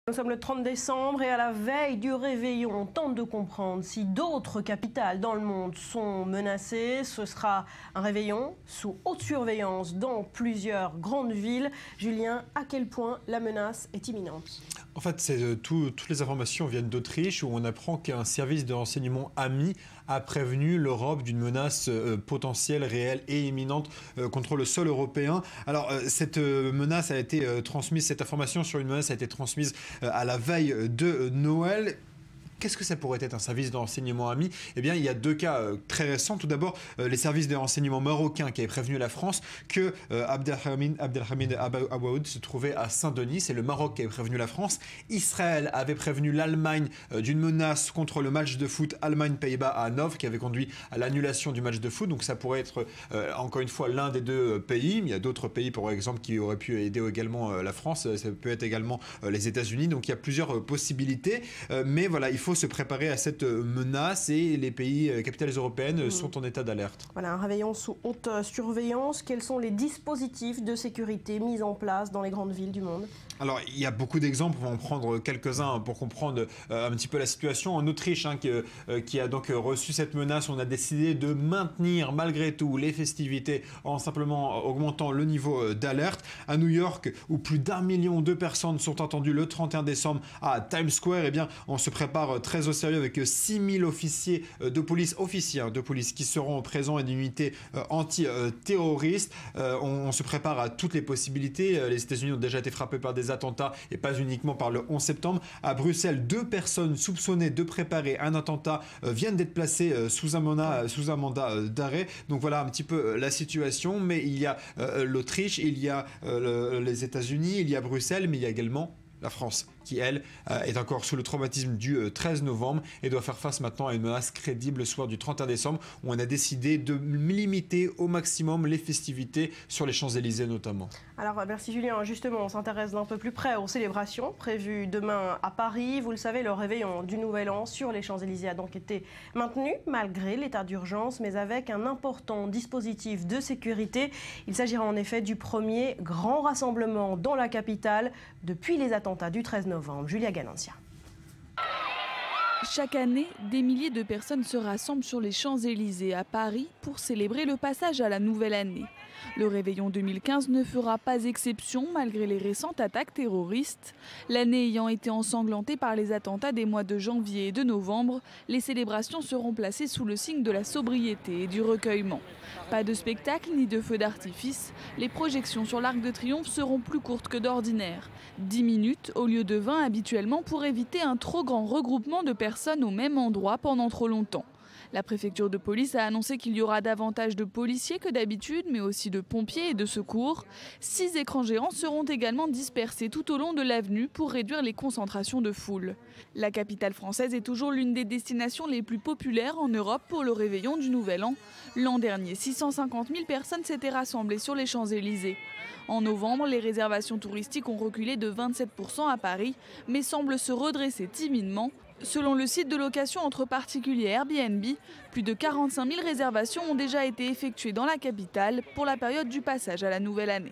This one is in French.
Nous sommes le 30 décembre et à la veille du réveillon, on tente de comprendre si d'autres capitales dans le monde sont menacées. Ce sera un réveillon sous haute surveillance dans plusieurs grandes villes. Julien, à quel point la menace est imminente? En fait, toutes les informations viennent d'Autriche où on apprend qu'un service de renseignement ami a prévenu l'Europe d'une menace potentielle, réelle et imminente contre le sol européen. Alors, cette menace a été transmise, cette information sur une menace a été transmise à la veille de Noël. Qu'est-ce que ça pourrait être un service de renseignement ami? Eh bien, il y a deux cas très récents. Tout d'abord, les services de renseignement marocains qui avaient prévenu la France que Abdelhamid Abaoud se trouvait à Saint-Denis. C'est le Maroc qui avait prévenu la France. Israël avait prévenu l'Allemagne d'une menace contre le match de foot Allemagne-Pays-Bas à Hanovre qui avait conduit à l'annulation du match de foot. Donc ça pourrait être encore une fois l'un des deux pays. Il y a d'autres pays, par exemple, qui auraient pu aider également la France. Ça peut être également les États-Unis. Donc il y a plusieurs possibilités. Mais voilà, il faut se préparer à cette menace et les pays, capitales européennes sont en état d'alerte. Voilà, un réveillon sous haute surveillance. Quels sont les dispositifs de sécurité mis en place dans les grandes villes du monde? Alors, il y a beaucoup d'exemples, on va en prendre quelques-uns pour comprendre un petit peu la situation. En Autriche, qui a donc reçu cette menace, on a décidé de maintenir malgré tout les festivités en simplement augmentant le niveau d'alerte. À New York, où plus d'1 million de personnes sont attendues le 31 décembre à Times Square, eh bien, on se prépare très au sérieux avec 6000 officiers de police, qui seront présents et d'unités anti-terroristes. On se prépare à toutes les possibilités. Les États-Unis ont déjà été frappés par des attentats et pas uniquement par le 11 septembre. À Bruxelles, 2 personnes soupçonnées de préparer un attentat viennent d'être placées sous un mandat d'arrêt. Donc voilà un petit peu la situation. Mais il y a l'Autriche, il y a les États-Unis, il y a Bruxelles, mais il y a également la France, qui, elle, est encore sous le traumatisme du 13 novembre et doit faire face maintenant à une menace crédible le soir du 31 décembre, où on a décidé de limiter au maximum les festivités sur les Champs-Élysées notamment. Alors, merci Julien. Justement, on s'intéresse d'un peu plus près aux célébrations prévues demain à Paris. Vous le savez, le réveillon du Nouvel An sur les Champs-Élysées a donc été maintenu malgré l'état d'urgence, mais avec un important dispositif de sécurité. Il s'agira en effet du premier grand rassemblement dans la capitale depuis les attentats du 13 novembre. Julia Ganancia. Chaque année, des milliers de personnes se rassemblent sur les Champs-Élysées à Paris pour célébrer le passage à la nouvelle année. Le réveillon 2015 ne fera pas exception malgré les récentes attaques terroristes. L'année ayant été ensanglantée par les attentats des mois de janvier et de novembre, les célébrations seront placées sous le signe de la sobriété et du recueillement. Pas de spectacle ni de feux d'artifice, les projections sur l'Arc de Triomphe seront plus courtes que d'ordinaire. 10 minutes au lieu de 20 habituellement pour éviter un trop grand regroupement de personnes au même endroit pendant trop longtemps. La préfecture de police a annoncé qu'il y aura davantage de policiers que d'habitude, mais aussi de pompiers et de secours. 6 écrans géants seront également dispersés tout au long de l'avenue pour réduire les concentrations de foule. La capitale française est toujours l'une des destinations les plus populaires en Europe pour le réveillon du Nouvel An. L'an dernier, 650 000 personnes s'étaient rassemblées sur les Champs-Élysées. En novembre, les réservations touristiques ont reculé de 27% à Paris, mais semblent se redresser timidement. Selon le site de location entre particuliers Airbnb, plus de 45 000 réservations ont déjà été effectuées dans la capitale pour la période du passage à la nouvelle année.